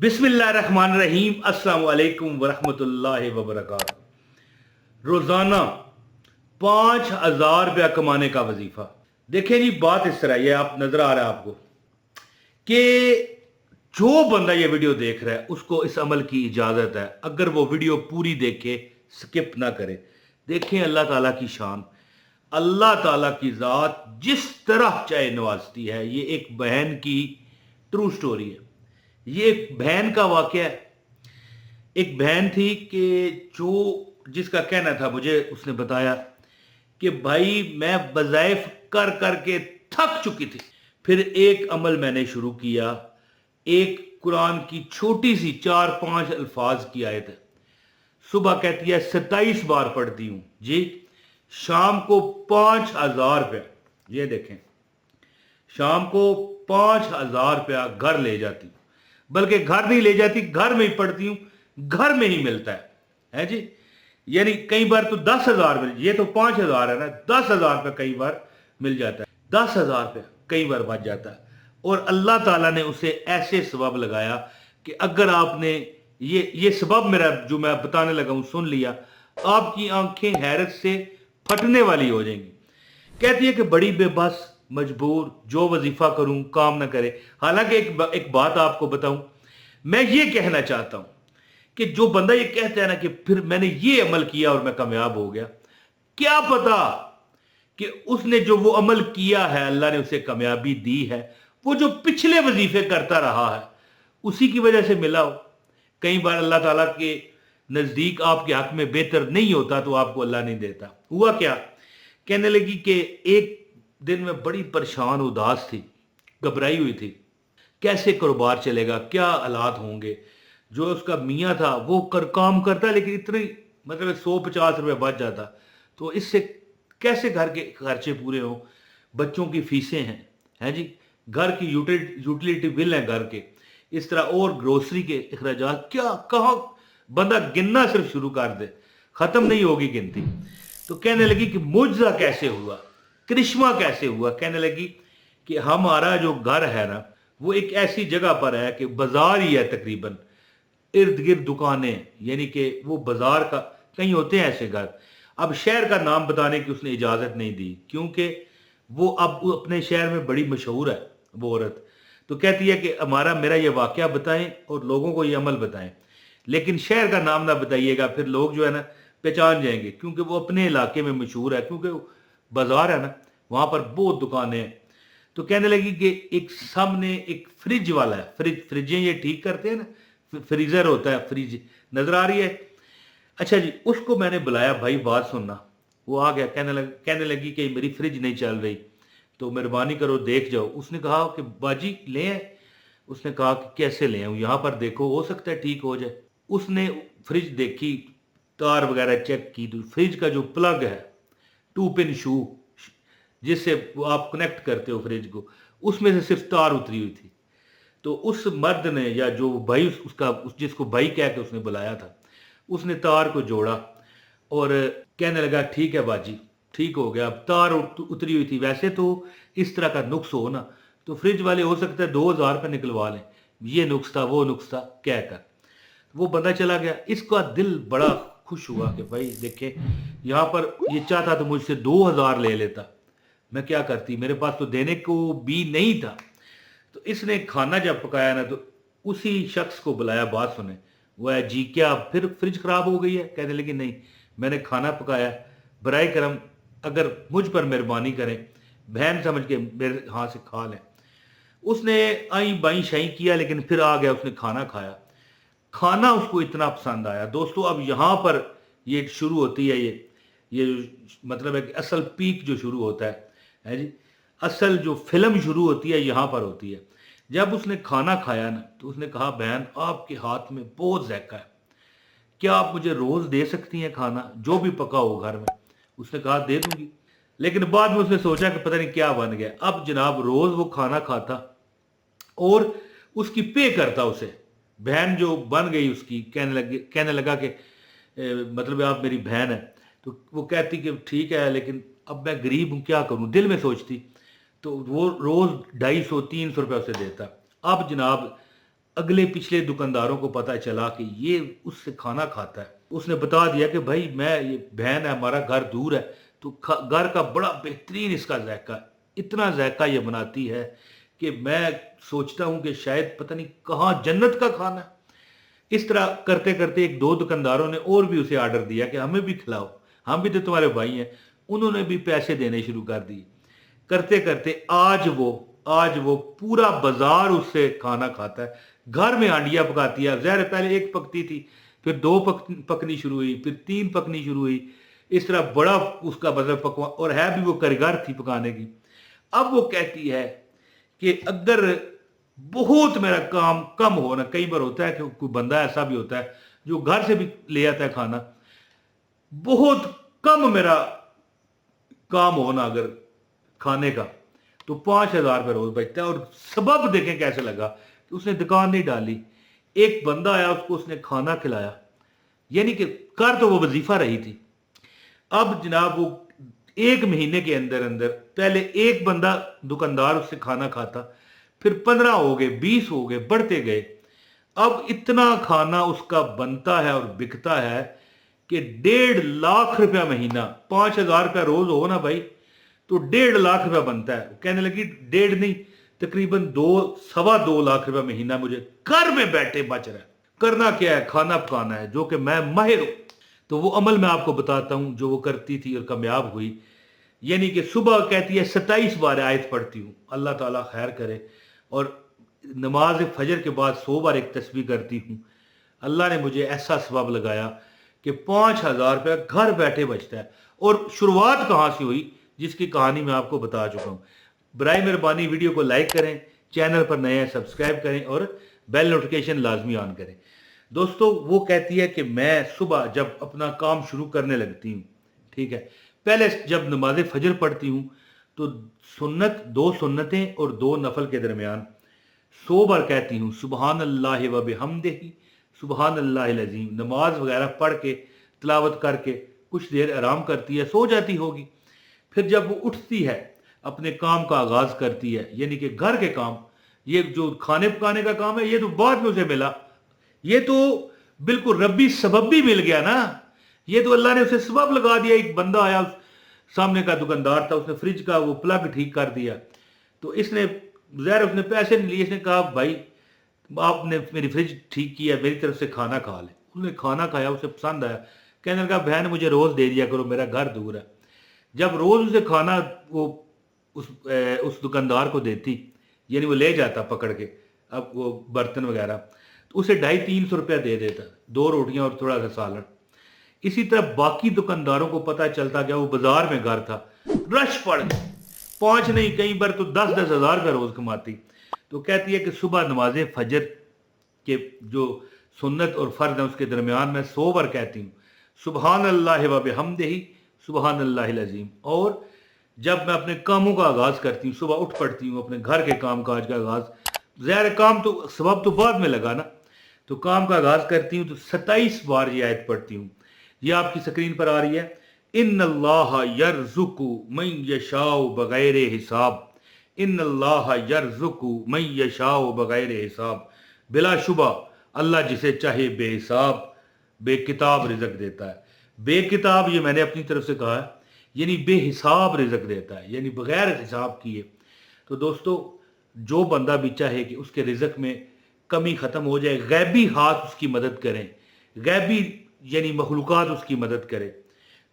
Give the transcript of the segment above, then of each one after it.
बिस्मिल्लाहिर्रहमानिर्रहीम अस्सलाम वालेकुम वरहमतुल्लाहि वबरकातुहू। रोज़ाना 5,000 रुपया कमाने का वजीफ़ा। देखें जी, बात इस तरह, ये आप नज़र आ रहा है आपको कि जो बंदा ये वीडियो देख रहा है उसको इस अमल की इजाज़त है, अगर वो वीडियो पूरी देखे, स्किप ना करे। देखें अल्लाह ताला की शान, अल्लाह ताला की ज़ात जिस तरह चाहे नवाजती है। ये एक बहन की ट्रू स्टोरी है। ये एक बहन का वाकया है। एक बहन थी कि जिसका कहना था, मुझे उसने बताया कि भाई मैं वज़ाइफ कर कर के थक चुकी थी। फिर एक अमल मैंने शुरू किया। एक कुरान की छोटी सी 4-5 अल्फाज की आयत है। सुबह कहती है 27 बार पढ़ती हूँ जी। शाम को 5,000 रुपया, ये देखें, शाम को 5,000 रुपया घर ले जाती हूँ। बल्कि घर नहीं ले जाती, घर में ही पढ़ती हूँ, घर में ही मिलता है जी। यानी कई बार तो 10,000 मिल, ये तो 5,000 है ना, 10,000 रुपया कई बार मिल जाता है। 10,000 रुपया कई बार बच जाता है। और अल्लाह ताला ने उसे ऐसे सबब लगाया कि अगर आपने ये सबब मेरा जो मैं बताने लगा हूं सुन लिया, आपकी आंखें हैरत से फटने वाली हो जाएंगी। कहती है कि बड़ी बेबस, मजबूर, जो वजीफा करूं काम ना करे। हालांकि एक बात आपको बताऊं, मैं ये कहना चाहता हूं कि जो बंदा ये कहता है ना कि फिर मैंने ये अमल किया और मैं कामयाब हो गया, क्या पता कि उसने जो वो अमल किया है अल्लाह ने उसे कामयाबी दी है, वो जो पिछले वजीफे करता रहा है उसी की वजह से मिला हो। कई बार अल्लाह ताला के नजदीक आपके हक में बेहतर नहीं होता तो आपको अल्लाह नहीं देता। हुआ क्या, कहने लगी कि एक दिन में बड़ी परेशान उदास थी, घबराई हुई थी, कैसे कारोबार चलेगा, क्या हालात होंगे। जो उसका मियाँ था वो काम करता, लेकिन इतनी मतलब 150 रुपये बच जाता, तो इससे कैसे घर के खर्चे पूरे हों। बच्चों की फीसें हैं जी, घर की यूटिलिटी बिल हैं घर के, इस तरह और ग्रोसरी के अखराजात, क्या कहाँ बंदा गिनना सिर्फ शुरू कर दे ख़त्म नहीं होगी गिनती। तो कहने लगी कि मुझसा कैसे हुआ, करिश्मा कैसे हुआ। कहने लगी कि हमारा जो घर है ना वो एक ऐसी जगह पर है कि बाजार ही है तकरीबन, इर्द गिर्द दुकानें, यानी कि वो बाजार का, कहीं होते हैं ऐसे घर। अब शहर का नाम बताने की उसने इजाज़त नहीं दी क्योंकि वो अब अपने शहर में बड़ी मशहूर है वो औरत। तो कहती है कि मेरा ये वाकया बताएं और लोगों को ये अमल बताएं, लेकिन शहर का नाम ना बताइएगा, फिर लोग जो है ना पहचान जाएंगे, क्योंकि वो अपने इलाके में मशहूर है, क्योंकि बाजार है ना, वहाँ पर बहुत दुकानें हैं। तो कहने लगी कि एक सामने एक फ्रिज वाला है, फ्रिजें ये ठीक करते हैं ना, फ्रीजर होता है, फ्रिज नजर आ रही है। अच्छा जी, उसको मैंने बुलाया, भाई बात सुनना। वो आ गया, कहने लगी कि मेरी फ्रिज नहीं चल रही, तो मेहरबानी करो देख जाओ। उसने कहा कि बाजी ले आए। उसने कहा कि कैसे ले आऊँ, यहाँ पर देखो, हो सकता है ठीक हो जाए। उसने फ्रिज देखी, तार वगैरह चेक की, तो फ्रिज का जो प्लग है, 2 पिन शू जिससे वो आप कनेक्ट करते हो फ्रिज को, उसमें से सिर्फ तार उतरी हुई थी। तो उस मर्द ने, या जो भाई जिसको भाई कह के उसने बुलाया था, उसने तार को जोड़ा और कहने लगा ठीक है बाजी, ठीक हो गया। अब तार उतरी हुई थी। वैसे तो इस तरह का नुक्स हो ना तो फ्रिज वाले हो सकता है 2,000 रुपये निकलवा लें, ये नुक्स था वो नुक्स था कहकर। वो बंदा चला गया। इसका दिल बड़ा खुश हुआ कि भाई देखे, यहाँ पर ये चाहता तो मुझसे 2,000 ले लेता, मैं क्या करती, मेरे पास तो देने को भी नहीं था। तो इसने खाना जब पकाया ना तो उसी शख्स को बुलाया, बात सुने। वो है जी, क्या फिर फ्रिज खराब हो गई है? कहने लगी नहीं, मैंने खाना पकाया, बराए करम अगर मुझ पर मेहरबानी करें, बहन समझ के मेरे हाथ से खा लें। उसने आई बाई शाई किया, लेकिन फिर आ गया, उसने खाना खाया। खाना उसको इतना पसंद आया दोस्तों। अब यहाँ पर ये शुरू होती है, ये मतलब है कि असल पीक जो शुरू होता है जी, असल जो फिल्म शुरू होती है यहाँ पर होती है। जब उसने खाना खाया ना तो उसने कहा, बहन आपके हाथ में बहुत जायका है, क्या आप मुझे रोज दे सकती हैं खाना, जो भी पका हो घर में? उसने कहा दे दूंगी। लेकिन बाद में उसने सोचा कि पता नहीं क्या बन गया। अब जनाब रोज वो खाना खाता और उसकी पे करता उसे। बहन जो बन गई उसकी, कहने लगा कि मतलब आप मेरी बहन है। तो वो कहती कि ठीक है, लेकिन अब मैं गरीब हूँ, क्या करूँ, दिल में सोचती। तो वो रोज 250-300 रुपया उसे देता। अब जनाब अगले पिछले दुकानदारों को पता चला कि ये उससे खाना खाता है। उसने बता दिया कि भाई मैं, ये बहन है, हमारा घर दूर है, तो घर का बड़ा बेहतरीन इसका जायका, इतना जायका ये बनाती है कि मैं सोचता हूँ कि शायद पता नहीं कहाँ जन्नत का खाना है। इस तरह करते करते एक दो दुकानदारों ने और भी उसे आर्डर दिया कि हमें भी खिलाओ, हम भी तो तुम्हारे भाई हैं। उन्होंने भी पैसे देने शुरू कर दिए। करते करते आज वो पूरा बाजार उससे खाना खाता है। घर में हांडियां पकाती है। ज़ाहिर पहले एक पकती थी, फिर दो पकनी शुरू हुई, फिर तीन पकनी शुरू हुई। इस तरह बड़ा उसका मतलब पकवा, और है भी वो कारीगर थी पकाने की। अब वो कहती है कि अगर बहुत मेरा काम कम हो ना, कई बार होता है कि कोई बंदा ऐसा भी होता है जो घर से भी ले आता है खाना, बहुत कम मेरा काम हो ना अगर खाने का, तो 5,000 रुपये रोज बचता है। और सबब देखें कैसे लगा कि उसने दुकान नहीं डाली, एक बंदा आया, उसको उसने खाना खिलाया, यानी कि कर तो वो वजीफा रही थी। अब जनाब वो एक महीने के अंदर अंदर पहले एक बंदा दुकानदार उससे खाना खाता, फिर 15 हो गए, 20 हो गए, बढ़ते गए। अब इतना खाना उसका बनता है और बिकता है कि 1.5 लाख रुपया महीना, 5,000 रुपया रोज हो ना भाई, तो 1.5 लाख रुपया बनता है। कहने लगी 1.5 नहीं, तकरीबन 2-2.25 लाख रुपया महीना मुझे घर में बैठे बच रहा है। करना क्या है? खाना पकाना है, जो कि मैं माहिर हूं। तो वो अमल मैं आपको बताता हूं जो वो करती थी और कामयाब हुई। यानी कि सुबह कहती है 27 बार आयत पढ़ती हूँ, अल्लाह ताला खैर करे, और नमाज फजर के बाद 100 बार एक तस्बीह करती हूँ। अल्लाह ने मुझे ऐसा सबब लगाया कि 5,000 रुपया घर बैठे बचता है। और शुरुआत कहाँ से हुई, जिसकी कहानी मैं आपको बता चुका हूँ। बराए मेहरबानी वीडियो को लाइक करें, चैनल पर नए हैं सब्सक्राइब करें और बेल नोटिफिकेशन लाजमी ऑन करें। दोस्तों वो कहती है कि मैं सुबह जब अपना काम शुरू करने लगती हूँ, ठीक है, पहले जब नमाज फजर पढ़ती हूँ तो सुन्नत, 2 सुन्नतें और 2 नफल के दरमियान 100 बार कहती हूँ सुबहान अल्लाह व बिहम्दिही सुबहान अल्लाहिल अज़ीम। नमाज वगैरह पढ़ के तिलावत करके कुछ देर आराम करती है, सो जाती होगी। फिर जब वो उठती है, अपने काम का आगाज करती है, यानी कि घर के काम, ये जो खाने पकाने का काम है ये तो बाद में उसे मिला, ये तो बिल्कुल रब्बी सबब भी मिल गया ना, ये तो अल्लाह ने उसे सबब लगा दिया। एक बंदा आया, सामने का दुकानदार था, उसने फ्रिज का वो प्लग ठीक कर दिया, तो इसने ज़ाहिर उसने पैसे नहीं लिए, इसने कहा भाई आपने मेरी फ्रिज ठीक किया, मेरी तरफ से खाना खा ले। उसने खाना खाया, उसे पसंद आया, कहने लगा बहन मुझे रोज़ दे दिया करो, मेरा घर दूर है। जब रोज़ उसे खाना वो उस दुकानदार को देती, यानी वो ले जाता पकड़ के अब वो बर्तन वगैरह, तो उसे 250-300 रुपया दे देता, 2 रोटियां और थोड़ा सा सालन। इसी तरह बाकी दुकानदारों को पता चलता गया, वो बाजार में घर था, रश पड़ गया, 5 नहीं कई बार तो 10-10 हज़ार रुपया रोज कमाती। तो कहती है कि सुबह नमाज फजर के जो सुन्नत और फर्ज है उसके दरमियान मैं 100 बार कहती हूँ सुबहान अल्लाह व बिहम्दिही सुबहान अल्लाहिल अज़ीम। और जब मैं अपने कामों का आगाज़ करती हूँ, सुबह उठ पड़ती हूँ, अपने घर के काम काज का आगाज़, ज़ाहिर काम तो सबब तो बाद में लगा ना, तो काम का आगाज़ करती हूँ तो 27 बार ये आयत पढ़ती हूँ। ये आपकी स्क्रीन पर आ रही है, इन्नल्लाह यर्ज़ुकु मन यशाउ बगैर हिसाब, इन्नल्लाह यर्ज़ुकु मन यशाउ बगैर हिसाब। बिलाशुबा अल्लाह जिसे चाहे बेहिसाब बेकिताब रिज़्क़ देता है। बेकिताब ये मैंने अपनी तरफ से कहा है, यानी बेहिसाब रिज़्क़ देता है, यानी बगैर हिसाब किए। तो दोस्तों जो बंदा भी चाहे कि उसके रिज़्क़ में कमी ख़त्म हो जाए, गैबी हाथ उसकी मदद करें, गैबी यानी मखलूक़ात उसकी मदद करे,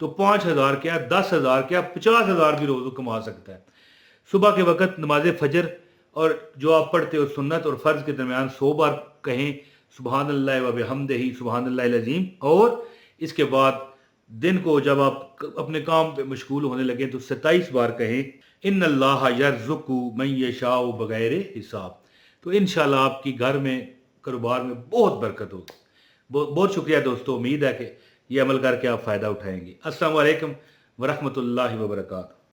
तो 5,000 क्या, 10,000 क्या, 50,000 भी रोज़ कमा सकता है। सुबह के वक़्त नमाज फजर और जो आप पढ़ते हो सुन्नत और फ़र्ज़ के दरमियान 100 बार कहें सुबहान अल्लाह व बिहम्दिही सुबहान अल्लाहिल अज़ीम। और इसके बाद दिन को जब आप अपने काम पे मशगूल होने लगे तो 27 बार कहें इन्नल्लाह यर्ज़ुकु मन यशाउ बगैर हिसाब। तो इंशाल्लाह आपकी घर में कारोबार में बहुत बरकत होगी। बहुत बहुत शुक्रिया दोस्तों, उम्मीद है कि ये अमल करके आप फ़ायदा उठाएंगे। अस्सलामु अलैकुम व रहमतुल्लाहि व बरकातहू।